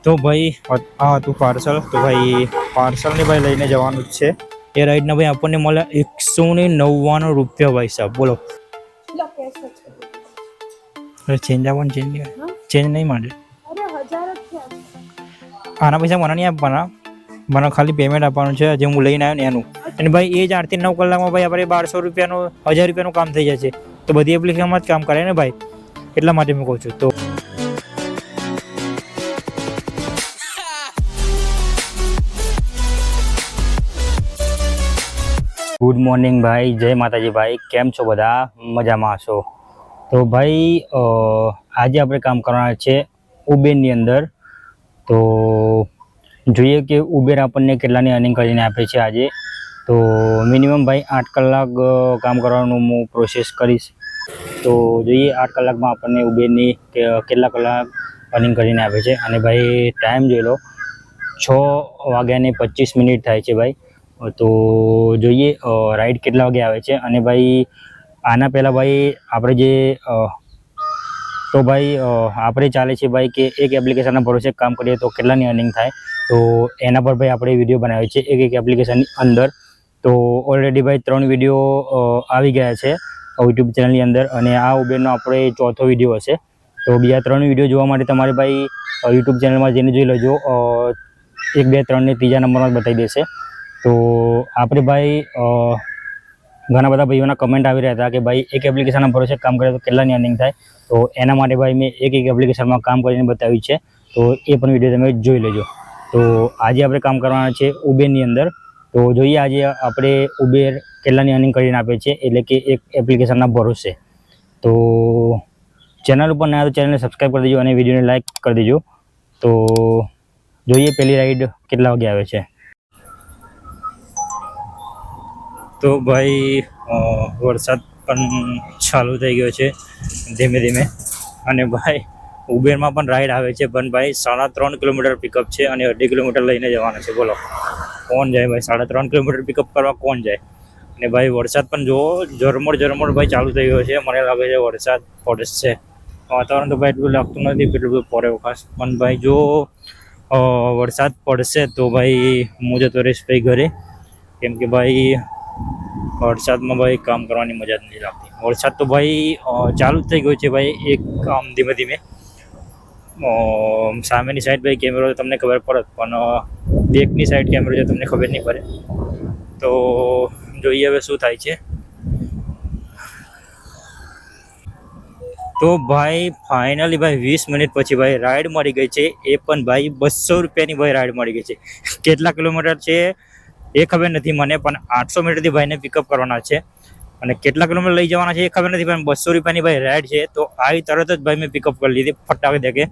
તો ભાઈ આ હતું પાર્સલ. તો ભાઈ પાર્સલને ભાઈ લઈને જવાનું જ છે. એ રાઈડના ભાઈ આપણને મળ્યા 199 રૂપિયા ભાઈ સાહેબ. બોલો ચેન્જ આવવાનું ચેન્જ નહીં માંડે. આના પૈસા મને નહીં આપવાના, મને ખાલી પેમેન્ટ આપવાનું છે જે હું લઈને આવ્યો ને એનું. અને ભાઈ એ જ 8 થી 9 કલાકમાં ભાઈ આપણે 1200 રૂપિયાનું 1000 રૂપિયાનું કામ થઈ જાય છે. તો બધી એપ્લિકેશનમાં જ કામ કરે ને ભાઈ, એટલા માટે હું કહું છું. તો ગુડ મોર્નિંગ ભાઈ, જય માતાજી ભાઈ. કેમ છો બધા? મજામાં હશો? તો ભાઈ આજે આપણે કામ કરવાના છે ઉબેરની અંદર. તો જોઈએ કે ઉબેર આપણને કેટલાની અર્નિંગ કરીને આપે છે આજે. તો મિનિમમ ભાઈ 8 કલાક કામ કરવાનું હું પ્રોસેસ કરીશ. તો જોઈએ 8 કલાકમાં આપણને ઉબેરની કેટલા કલાક અર્નિંગ કરીને આપે છે. અને ભાઈ ટાઈમ જોઈ લો, 6:25 થાય છે ભાઈ. તો જોઈએ રાઈડ કેટલા વાગે આવે છે. અને ભાઈ આના પહેલાં ભાઈ આપણે જે તો ભાઈ આપણે ચાલે છે ભાઈ કે એક એપ્લિકેશનના ભરોસે કામ કરીએ તો કેટલાની અર્નિંગ થાય. તો એના પર ભાઈ આપણે વિડીયો બનાવ્યો છે એક એપ્લિકેશનની અંદર. તો ઓલરેડી ભાઈ 3 વિડીયો આવી ગયા છે યુટ્યુબ ચેનલની અંદર, અને આ ઉબેરનો આપણે 4થો વિડીયો હશે. તો બીજા 3 વિડીયો જોવા માટે તમારે ભાઈ યુટ્યુબ ચેનલમાં જઈને જોઈ લેજો. 1, 2, 3 ને 3જા નંબરમાં બતાવી દેશે. તો આપણે ભાઈ ઘણા બધા ભાઈઓના કમેન્ટ આવી રહ્યા હતા કે ભાઈ એક એપ્લિકેશનના ભરોસે કામ કરે તો કેટલાની અર્નિંગ થાય. તો એના માટે ભાઈ મેં એક એપ્લિકેશનમાં કામ કરીને બતાવ્યું છે. તો એ પણ વિડીયો તમે જોઈ લેજો. તો આજે આપણે કામ કરવાના છે ઉબેરની અંદર. તો જોઈએ આજે આપણે ઉબેર કેટલાની અર્નિંગ કરીને આપે છે, એટલે કે એક એપ્લિકેશનના ભરોસે. તો ચેનલ ઉપર ના તો ચેનલને સબસ્ક્રાઈબ કરી દેજો અને વિડીયોને લાઈક કરી દેજો. તો જોઈએ પહેલી રાઈડ કેટલા વાગે આવે છે. તો ભાઈ વરસાદ પણ ચાલુ થઈ ગયો છે ધીમે ધીમે. અને ભાઈ ઉબેરમાં પણ રાઈડ આવે છે, પણ ભાઈ 3.5 કિલોમીટર પિકઅપ છે અને 2.5 કિલોમીટર લઈને જવાના છે. બોલો કોણ જાય ભાઈ? 3.5 કિલોમીટર પિકઅપ કરવા કોણ જાય? અને ભાઈ વરસાદ પણ જો ઝરમર ભાઈ ચાલુ થઈ ગયો છે. મને લાગે છે વરસાદ પડશે. વાતાવરણ તો ભાઈ એટલું લાગતું નથી એટલું બધું પડે ખાસ, પણ ભાઈ જો વરસાદ પડશે તો ભાઈ હું જતો રહીશ ભાઈ ઘરે. કેમ કે ભાઈ વરસાદમાં ભાઈ કામ કરવાની મજા જ નથી લાગતી. વરસાદ તો ભાઈ ચાલુ જ થઈ ગયો છે ભાઈ. એક આમ ધીમે ધીમે સામેની સાઈડ ભાઈ કેમેરો તમને ખબર પડે, પણ બેકની સાઈડ કેમેરો છે તમને ખબર નહીં પડે. તો જોઈએ હવે શું થાય છે. તો ભાઈ ફાઇનલી ભાઈ 20 મિનિટ પછી ભાઈ રાઈડ મળી ગઈ છે. એ પણ ભાઈ 200 રૂપિયાની ભાઈ રાઈડ મળી ગઈ છે. કેટલા કિલોમીટર છે એ ખબર નથી મને, પણ 800 મીટરથી ભાઈને પિકઅપ કરવાના છે. અને કેટલા કિલોમીટર લઈ જવાના છે એ ખબર નથી, પણ 200 રૂપિયાની ભાઈ રાઈડ છે. તો આવી તરત જ ભાઈ મેં પિકઅપ કરી લીધી ફટાકે દેખે.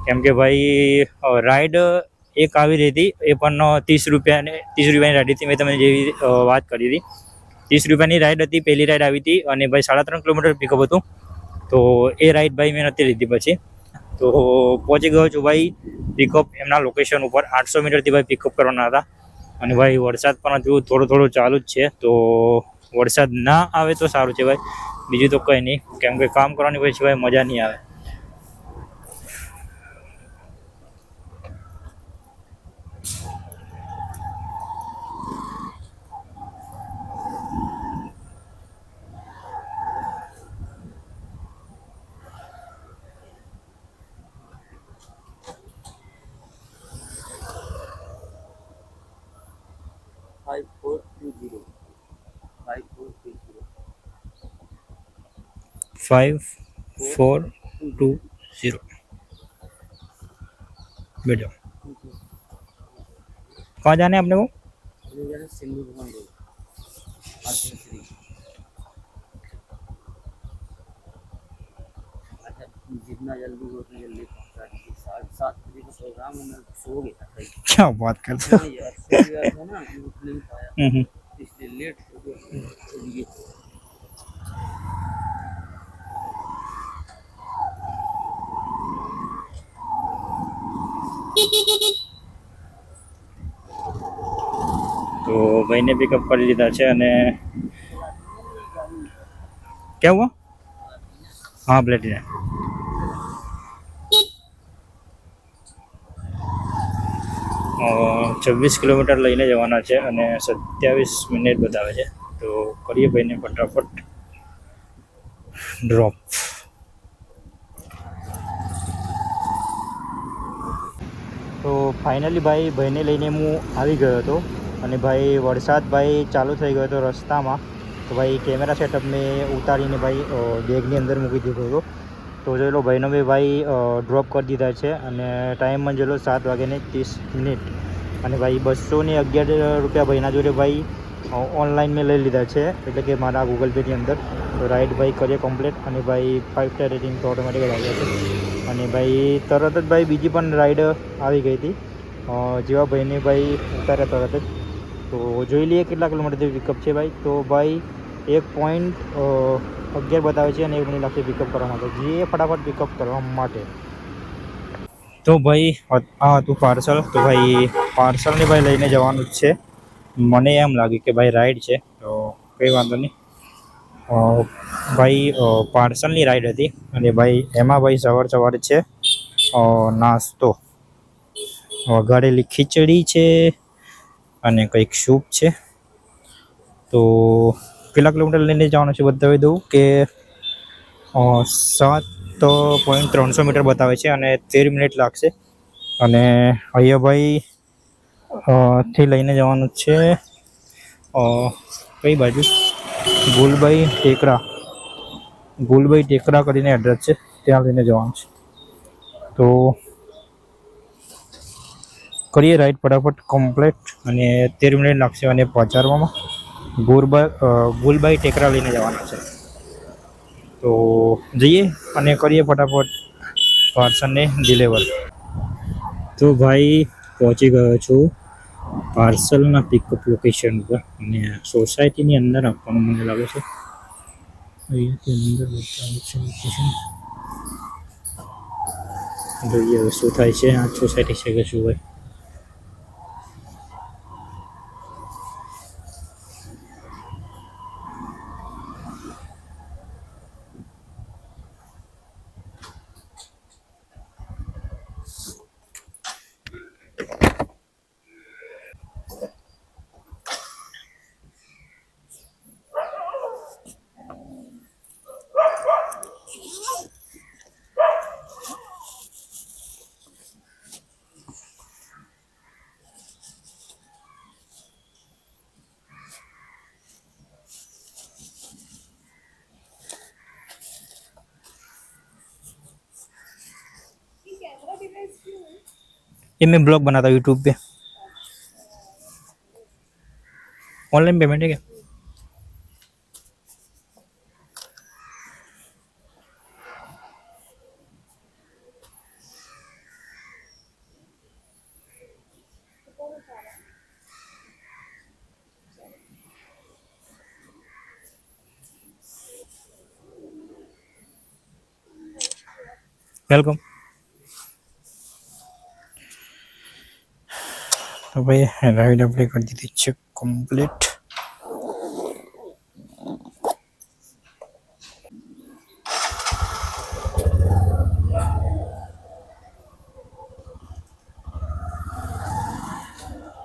કેમ કે ભાઈ રાઈડ એક આવી રહી હતી, એ પણ 30 રૂપિયાની રાઈડ હતી. મેં તમને જેવી વાત કરી હતી 30 રૂપિયાની રાઈડ હતી. પહેલી રાઈડ આવી હતી અને ભાઈ 3.5 કિલોમીટર પિકઅપ હતું. તો એ રાઈડ ભાઈ મેં નથી લીધી પછી. તો પહોંચી ગયો છું ભાઈ પિકઅપ એમના લોકેશન ઉપર. 800 મીટરથી ભાઈ પિકઅપ કરવાના હતા. અને ભાઈ વરસાદ પણ હજુ થોડો ચાલુ જ છે. તો વરસાદ ના આવે તો સારું છે ભાઈ, બીજું તો કંઈ નહીં. કેમ કે કામ કરવાની પછી ભાઈ મજા નહીં આવે. फाइव फोर टू जीरो बैठ जाओ. कहाँ जाना है अपने को? जितना जल्दी हो उतना जल्दी पहुंचा दीजिए. 7:30 बजे का प्रोग्राम है, मैं सो गया था. क्या बात करते हो यार? था ना, उठ नहीं पाया इसलिए लेट हो गया. तो भाई ने पिकअप कर लीधा છે. અને क्या हुआ? हाँ प्लेटिना. 26 કિલોમીટર લઈને જવાના છે અને 27 મિનિટ બતાવે છે. તો કરીએ ભાઈને ફટાફટ ડ્રોપ. તો ફાઇનલી ભાઈને લઈને હું આવી ગયો હતો અને વરસાદ ચાલુ થઈ ગયો હતો રસ્તામાં. તો કેમેરા સેટઅપ મેં ઉતારીને બેગની અંદર મૂકી દીધો હતો. તો જોઈ લો ભાઈનો ડ્રોપ કરી દીધા છે અને ટાઈમમાં જોઈ લો 7:30 અને 211 રૂપિયા ભાઈના જોડે ઓનલાઈન મેં લઈ લીધા છે, એટલે કે મારા ગૂગલ પેની અંદર. તો રાઈડ કરીએ કમ્પ્લીટ અને 5 સ્ટાર રેટિંગ તો ઓટોમેટિક આવી જશે. અને તરત જ બીજી પણ રાઈડ આવી ગઈ હતી જેવા ભાઈને ઉતાર્યા તરત જ. તો જોઈ લઈએ કેટલા કિલોમીટરથી પિકઅપ છે તો 1.11 બતાવે છે અને 1 મિનિટ લાગશે પિકઅપ કરવા માટે. જઈએ ફટાફટ પિકઅપ કરવા માટે. તો આ હતું પાર્સલ. તો પાર્સલને લઈને જવાનું જ છે. મને એમ લાગ્યું કે રાઈડ છે તો કંઈ વાંધો નહીં. પાર્સલની રાઈડ હતી અને એમાં સવારે છે નાસ્તો, વઘારેલી ખીચડી છે અને કંઈક સૂપ છે. તો કેટલા કિલોમીટર લઈને જવાનું છે બતાવી દઉં કે 7.300 મીટર બતાવે છે અને 13 મિનિટ લાગશે. અને અહીંયા થી લઈને જવાનું છે કઈ બાજુ ગુલબાઈ ટેકરા કરીને એડ્રેસ છે, ત્યાં લઈને જવાનું છે. તો કરીએ રાઈડ ફટાફટ કમ્પ્લીટ અને 13 મિનિટ લાગશે અને પહોંચાડવામાં. ગુલબાઈ ટેકરા લઈને જવાના છે. તો જઈએ અને કરીએ ફટાફટ પાર્સલને ડિલિવર. તો પહોંચી ગયો છું પાર્સલના પિકઅપ લોકેશન પર અને સોસાયટીની અંદર આપવાનું મને લાગે છે. અહીંયાથી અંદર બતાવે છે લોકેશન. જોઈએ હવે શું થાય છે. આ સોસાયટી છે કે શું ये मैं ब्लॉग बनाता हूँ यूट्यूब पे. ऑनलाइन पेमेंट है क्या? वेलकम. तो राइड अपने कर दी थी कंप्लीट.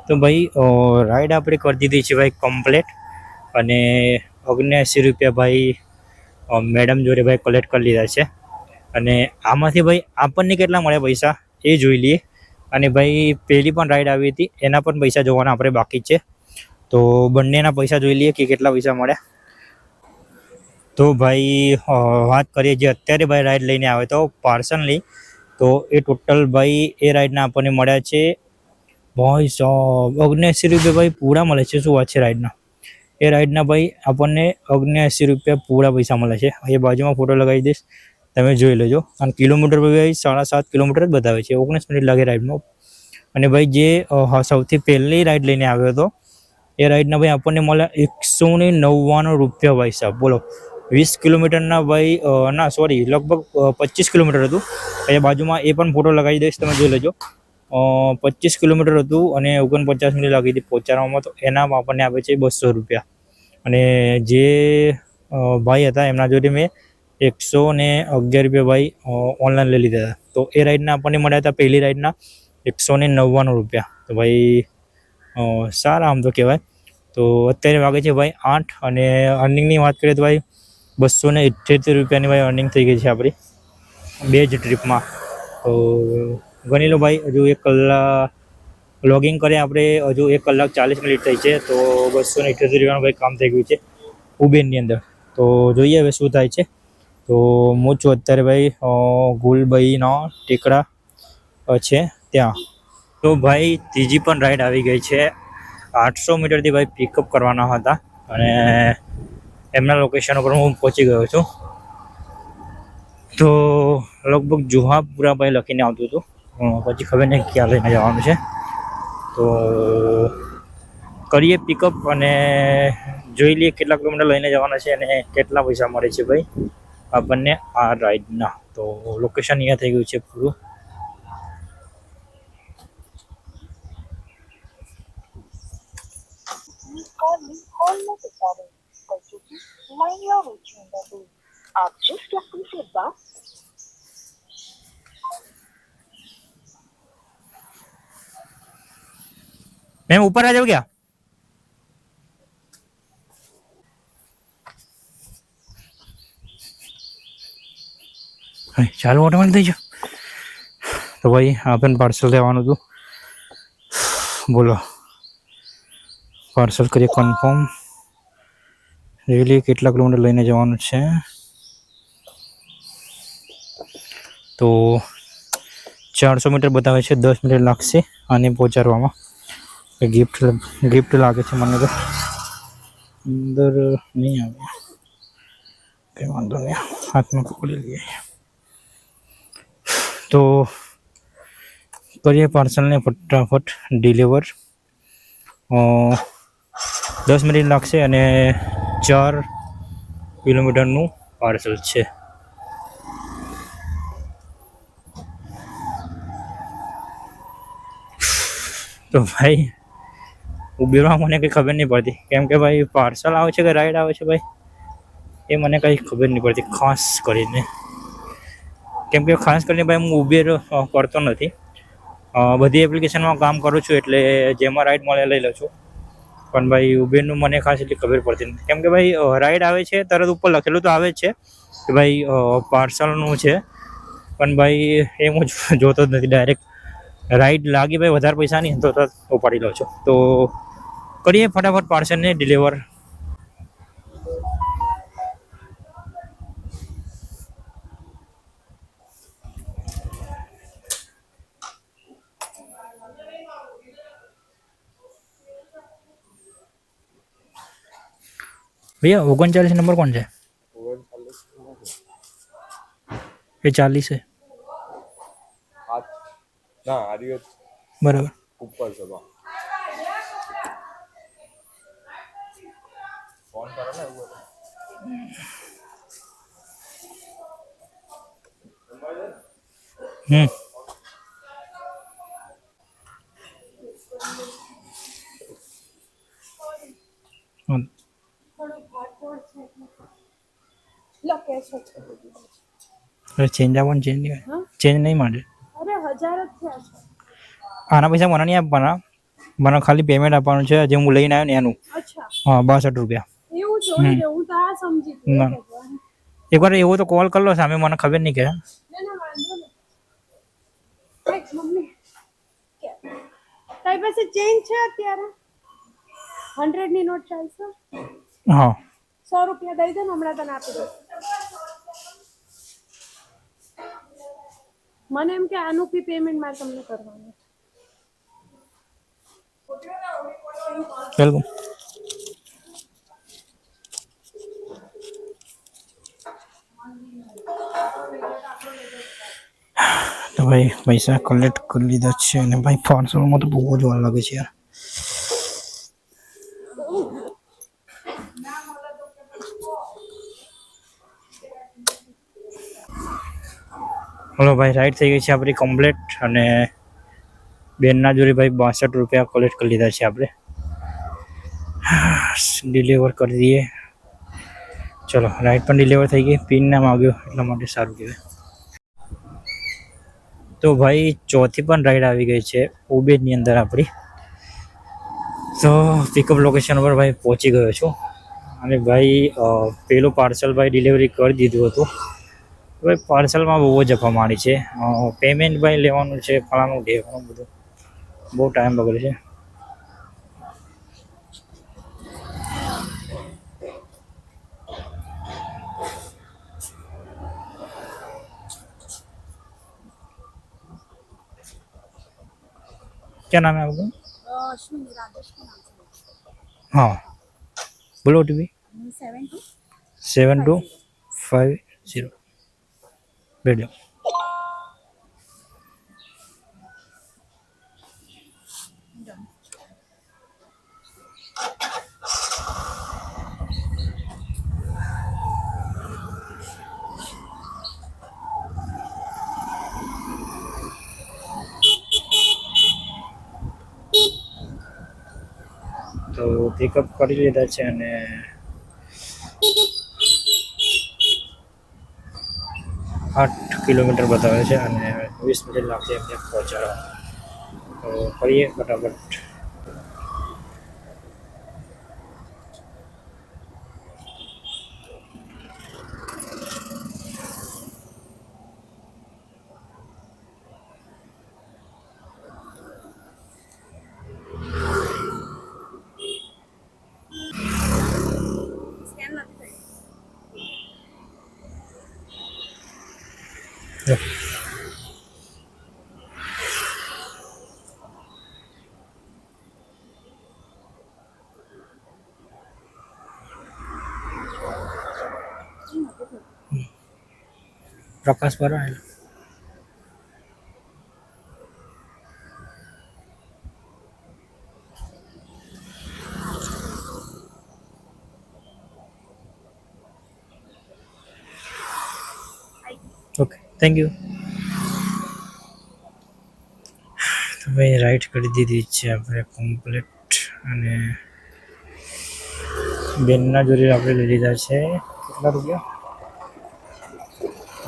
तो राइड આપણે કરી દીધી છે કમ્પ્લીટ અને 79 રૂપિયા મેડમ જોડે કલેક્ટ કરી લીધા છે. અને આમાંથી આપણને કેટલા મળે પૈસા એ જોઈ લઈએ. અને પહેલી પણ રાઈડ આવી હતી એના પણ પૈસા જોવાના આપણે બાકી છે. તો બંનેના પૈસા જોઈ લઈએ કે કેટલા પૈસા મળ્યા. તો વાત કરીએ જે અત્યારે રાઈડ લઈને આવે તો પાર્સલની, તો એ ટોટલ એ રાઈડના આપણને મળ્યા છે 79 રૂપિયા પૂરા મળે છે. શું વાત છે રાઈડના? એ રાઈડના આપણને 79 રૂપિયા પૂરા પૈસા મળે છે. એ બાજુમાં ફોટો લગાવી દઈશ, તમે જોઈ લેજો. અને કિલોમીટર 7.5 કિલોમીટર જ બતાવે છે. 19 મિનિટ લાગે રાઈડમાં. અને જે સૌથી પહેલી રાઈડ લઈને આવ્યો હતો એ રાઈડના આપણને મળ્યા 199 રૂપિયા સાહેબ. બોલો, 20 કિલોમીટરના ના સોરી લગભગ 25 કિલોમીટર હતું. એ બાજુમાં એ પણ ફોટો લગાવી દઈશ, તમે જોઈ લેજો. 25 કિલોમીટર હતું અને 49 મિનિટ લાગી હતી પહોંચાડવામાં. તો એનામાં આપણને આવે છે 200 રૂપિયા. અને જે ભાઈ હતા એમના જોડે મેં 111 રૂપિયા ઓનલાઈન લઈ લીધા હતા. તો એ રાઈડના આપણને મળ્યા હતા પહેલી રાઈડના ₹199. તો ભાઈ સારા આમ તો કહેવાય. તો અત્યારે વાગે છે ભાઈ 8 અને અર્નિંગની વાત કરીએ તો ભાઈ ₹278 ભાઈ અર્નિંગ થઈ ગઈ છે આપણી 2 જ ટ્રીપમાં. તો ગણી લો ભાઈ, હજુ 1 કલાક લોગિંગ કરે આપણે, હજુ 1 કલાક 40 મિનિટ થઈ છે. તો ₹278 ભાઈ કામ થઈ ગયું છે ઉબેરની અંદર. તો જોઈએ હવે શું થાય છે. તો હું છું અત્યારે ભાઈ ગુલબઈના ટેકરા છે ત્યાં. તો ભાઈ ત્રીજી પણ રાઈડ આવી ગઈ છે. 800 મીટરથી ભાઈ પિકઅપ કરવાના હતા અને એમના લોકેશન ઉપર હું પહોંચી ગયો છું. તો લગભગ જુહાપુરા ભાઈ લખીને આવતું હતું, પછી ખબર નહીં ક્યાં લઈને જવાનું છે. તો કરીએ પિકઅપ અને જોઈ લઈએ કેટલા કિલોમીટર લઈને જવાના છે અને કેટલા પૈસા મળે છે ભાઈ આપણને આ રાઈડના. તો લોકેશન અહીંયા થઈ ગયું છે પૂરું. मैं ऊपर आ जाओ क्या? ચાલુ ઓટોમેટિક થઈ ગયો. તો ભાઈ આપણને પાર્સલ લેવાનું હતું. બોલો, પાર્સલ કરીએ કન્ફર્મ. રેલી કેટલા કિલોમીટર લઈને જવાનું છે? તો 400 મીટર બતાવે છે, 10 મિનિટ લાગશે આને પહોંચાડવામાં. ગિફ્ટ લાગે છે મને તો. અંદર નહીં આવે, કંઈ વાંધો નહીં, હાથમાં પકડી લઈએ. તો કરીએ પાર્સલને ફટાફટ ડિલિવર. 10 મિનિટ લાગશે અને 4 કિલોમીટરનું પાર્સલ છે. તો ભાઈ ઉબેરમાં મને કંઈ ખબર નહીં પડતી, કેમ કે ભાઈ પાર્સલ આવે છે કે રાઈડ આવે છે ભાઈ એ મને કંઈ ખબર નહીં પડતી ખાસ કરીને. કેમ કે ખાસ કરીને ભાઈ હું ઉબેર કરતો નથી, બધી એપ્લિકેશનમાં કામ કરું છું, એટલે જેમાં રાઈડ મળે લઈ લઉં છું. પણ ભાઈ ઉબેરનું મને ખાસ એટલી ખબર પડતી નથી, કેમ કે ભાઈ રાઈડ આવે છે તરત ઉપર લખેલું તો આવે જ છે કે ભાઈ પાર્સલનું છે, પણ ભાઈ એ હું જોતો જ નથી. ડાયરેક્ટ રાઈડ લાગી ભાઈ વધારે પૈસા નહીં તો ઉપાડી લો છો. તો કરીએ ફટાફટ પાર્સલને ડિલિવર. भैया 39 नंबर कौन है? ये 40 है बराबर. ऊपर से फोन करो ना वो. चेंज आवन चेंज नहीं चेंज नहीं मारे. अरे 1000 જ થયા છે. આના પૈસા મને નહીં આપવાના, મને ખાલી પેમેન્ટ આપવાનું છે જે હું લઈને આવ્યો ને એનું. અચ્છા હા, ₹62. એવું જોઈ લે, હું તો આ સમજી હતી. ના. એકવાર એવો તો કોલ કરી લો સામે, મને ખબર નહીં કે. ના ના વાંધો નહીં. એક મમ્મી કે તારી પાસે ચેન્જ છે અત્યારે? 100 ની નોટ ચાલશે? હા, ₹100 દઈ દે ને, હમણાં તને આપી દઉં. મને એમ કે આનું બી પેમેન્ટ મારે તમને કરવાનું છે. વેલકમ. તો ભાઈ પૈસા કલેક્ટ કરી લીધા છે અને ભાઈ પાર્સલમાં તો બહુ જ વાર લાગે છે યાર. હલો ભાઈ, રાઈડ થઈ ગઈ છે આપણી કમ્પ્લેટ અને બેનના જોડે ભાઈ ₹62 કલેક્ટ કરી લીધા છે આપણે. ડિલિવર કરી દઈએ. ચલો, રાઈડ પણ ડિલિવર થઈ ગઈ. પિન ના માગ્યો એટલા માટે સારું કહેવાય. તો ભાઈ ચોથી પણ રાઈડ આવી ગઈ છે ઉબેરની અંદર આપણી. તો પિકઅપ લોકેશન પર ભાઈ પહોંચી ગયો છું અને ભાઈ પેલું પાર્સલ ભાઈ ડિલિવરી કરી દીધું હતું. ભાઈ પાર્સલમાં બહુ જફા મારી છે. પેમેન્ટ ભાઈ લેવાનું છે, ફલાણું ઢેકણું બધું બહુ ટાઈમ બગડે છે. क्या नाम है आपका? अश्विनी राजेश के नाम से हाँ बोलो OTP 7250 बैठ जाओ. તો પિકઅપ કરી લીધા છે અને 8 કિલોમીટર બતાવે છે અને 20 મિનિટ લાગશે એમને પહોંચાડવા. તો કરીએ ફટાફટ. स्कैन નથી થઈ. लो. प्रकाश पर आए. Okay thank you. તો ભાઈ રાઈડ કરી દીધી છે આપણે કમ્પ્લીટ અને બેનના જોડે આપણે લઈ લીધા છે. કેટલા રૂપિયા?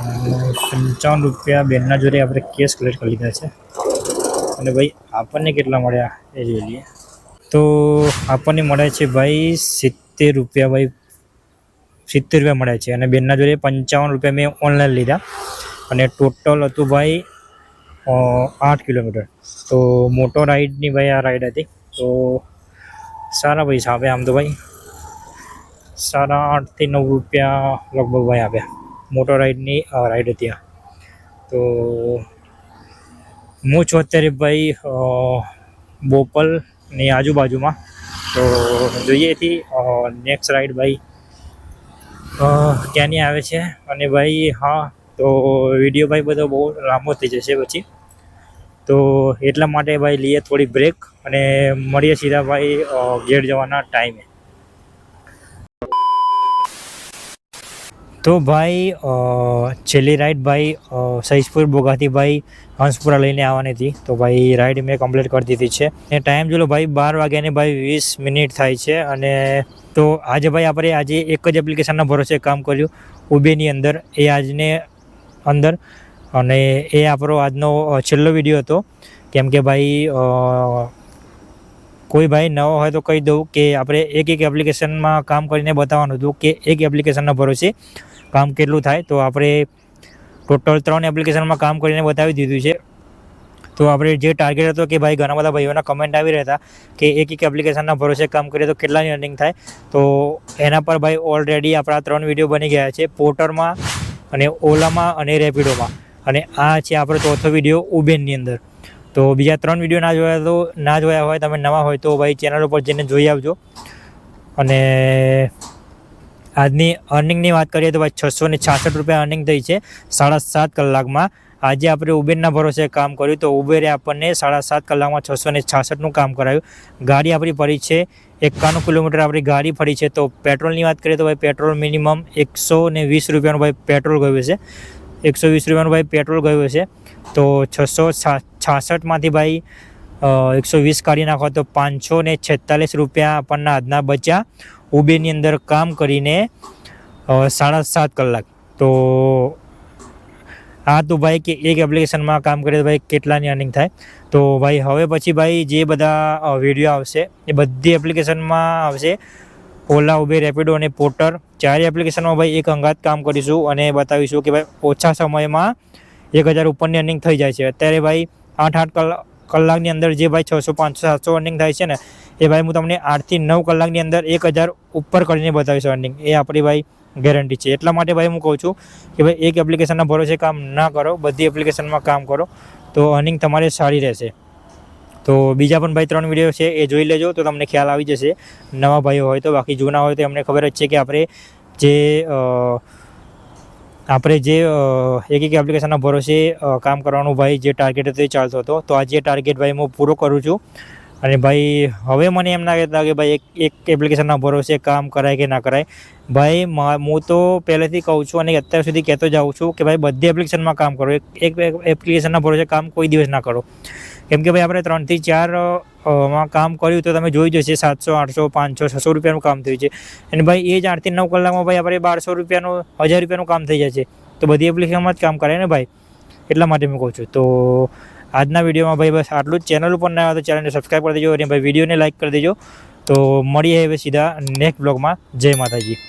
55 રૂપિયા બેનના જોડે આપણે કેશ કલેક્ટ કરી લીધા છે. અને ભાઈ આપણને કેટલા મળ્યા એ જોઈ લઈએ. તો આપણને મળ્યા છે ભાઈ 70 રૂપિયા. ભાઈ 70 રૂપિયા મળ્યા છે અને બેનના જોડે 55 રૂપિયા મેં ઓનલાઈન લીધા અને ટોટલ હતું ભાઈ 8 કિલોમીટર. તો મોટો રાઈડની ભાઈ આ રાઈડ હતી. તો સારા પૈસા આપ્યા આમ તો ભાઈ 8.5 થી 9 રૂપિયા લગભગ ભાઈ આપ્યા. મોટો રાઈડની રાઈડ હતી આ. તો હું છું અત્યારે ભાઈ બોપલની આજુબાજુમાં. તો જોઈએ એથી નેક્સ્ટ રાઈડ ભાઈ ક્યાંની આવે છે. અને ભાઈ હા, તો વિડીયો ભાઈ બધો બહુ લાંબો થઈ જશે પછી. તો એટલા માટે ભાઈ લઈએ થોડી બ્રેક અને મળીએ સીધા ભાઈ ઘેર જવાના ટાઈમે. તો ભાઈ છેલ્લી રાઈડ ભાઈ સહીજપુર બોગાથી ભાઈ હંસપુરા લઈને આવવાની હતી. તો ભાઈ રાઈડ મેં કમ્પ્લીટ કરી દીધી છે અને ટાઈમ જોલો ભાઈ 12 વાગ્યાને ભાઈ 20 મિનિટ થાય છે. અને તો આજે ભાઈ આપણે આજે એક જ એપ્લિકેશનના ભરોસે કામ કર્યું ઉબેરની અંદર. એ આજને અંદર અને એ આપણો આજનો છેલ્લો વિડીયો હતો. કેમ કે ભાઈ કોઈ ભાઈ નવો હોય તો કહી દઉં કે આપણે એક એપ્લિકેશનમાં કામ કરીને બતાવવાનું હતું કે એક એપ્લિકેશનના ભરોસે કામ કેટલું થાય. તો આપણે ટોટલ 3 એપ્લિકેશનમાં કામ કરીને બતાવી દીધું છે. તો આપણે જે ટાર્ગેટ હતો કે ભાઈ ઘણા બધા ભાઈઓના કમેન્ટ આવી રહ્યા હતા કે એક એપ્લિકેશનના ભરોસે કામ કરીએ તો કેટલાની અર્નિંગ થાય. તો એના પર ભાઈ ઓલરેડી આપણા 3 વિડીયો બની ગયા છે, પોર્ટરમાં અને ઓલામાં અને રેપિડોમાં. અને આ છે આપણો ચોથો વિડીયો ઉબેરની અંદર. તો બીજા 3 વિડીયો ના જોયા હોય તમે નવા હોય તો ભાઈ ચેનલ ઉપર જઈને જોઈ આવજો. અને આજની અર્નિંગની વાત કરીએ તો ભાઈ 666 રૂપિયા અર્નિંગ થઈ છે 7.5 કલાકમાં. આજે આપણે ઉબેરના ભરોસે કામ કર્યું તો ઉબેરે આપણને 7.5 કલાકમાં 666નું કામ કરાવ્યું. ગાડી આપણી પડી છે 51 કિલોમીટર આપણી ગાડી ફરી છે. તો પેટ્રોલની વાત કરીએ તો ભાઈ પેટ્રોલ મિનિમમ 120 રૂપિયાનું ભાઈ પેટ્રોલ ગયું છે. 120 રૂપિયાનું ભાઈ પેટ્રોલ ગયું છે. તો 666માંથી ભાઈ 120 કાઢી નાખો તો 546 રૂપિયા આપણના આજના બચ્યા ઉબેરની અંદર કામ કરીને 7.5 કલાક. તો હા તો ભાઈ કે એક એપ્લિકેશનમાં કામ કરીએ તો ભાઈ કેટલાની અર્નિંગ થાય. તો ભાઈ હવે પછી ભાઈ જે બધા વિડીયો આવશે એ બધી એપ્લિકેશનમાં આવશે. ઓલા, ઉબેર, રેપિડો અને પોર્ટર ચારે એપ્લિકેશનમાં ભાઈ એક અંગાત કામ કરીશું અને બતાવીશું કે ભાઈ ઓછા સમયમાં 1000 ઉપરની અર્નિંગ થઈ જાય છે. અત્યારે ભાઈ 8 કલાકની અંદર જે ભાઈ 600, 500, 700 અર્નિંગ થાય છે ને એ ભાઈ હું તમને 8 થી 9 કલાકની અંદર 1000 ઉપર કરીને બતાવીશું અર્નિંગ. એ આપણી ભાઈ ગેરંટી છે. એટલા માટે ભાઈ હું કહું છું કે ભાઈ એક એપ્લિકેશનના ભરોસે કામ ના કરો, બધી એપ્લિકેશનમાં કામ કરો તો અર્નિંગ તમારે સારી રહેશે. તો બીજા પણ ભાઈ 3 વિડીયો છે એ જોઈ લેજો તો તમને ખ્યાલ આવી જશે, નવા ભાઈઓ હોય તો. બાકી જૂના હોય તો એમને ખબર જ છે કે આપણે જે એક એપ્લિકેશનના ભરોસે કામ કરવાનું ભાઈ જે ટાર્ગેટ હતો એ ચાલતો હતો. તો આ જે ટાર્ગેટ ભાઈ હું પૂરો કરું છું. અને ભાઈ હવે મને એમ ના કહેતા કે ભાઈ એક એપ્લિકેશનના ભરોસે કામ કરાય કે ના કરાય. ભાઈ હું તો પહેલેથી કહું છું અને અત્યાર સુધી કહેતો જાઉં છું કે ભાઈ બધી એપ્લિકેશનમાં કામ કરો. એક એપ્લિકેશનના ભરોસે કામ કોઈ દિવસ ના કરો. કેમ કે ભાઈ આપણે 3 થી 4 માં કામ કર્યું તો તમે જોઈ જશે 700, 800, 500, 600 રૂપિયાનું કામ થયું છે. અને ભાઈ એ જ 8 થી 9 કલાકમાં ભાઈ આપણે 1200 રૂપિયાનું, 1000 રૂપિયાનું કામ થઈ જાય છે. તો બધી એપ્લિકેશનમાં જ કામ કરાય ને ભાઈ. એટલા માટે હું કહું છું. તો આજના વિડીયોમાં ભાઈ બસ આટલું જ. ચેનલ ઉપર ના આવે તો ચેનલને સબસ્ક્રાઈબ કરી દેજો અને ભાઈ વિડીયોને લાઇક કરી દેજો. તો મળીએ હવે સીધા નેક્સ્ટ બ્લોગમાં. જય માતાજી.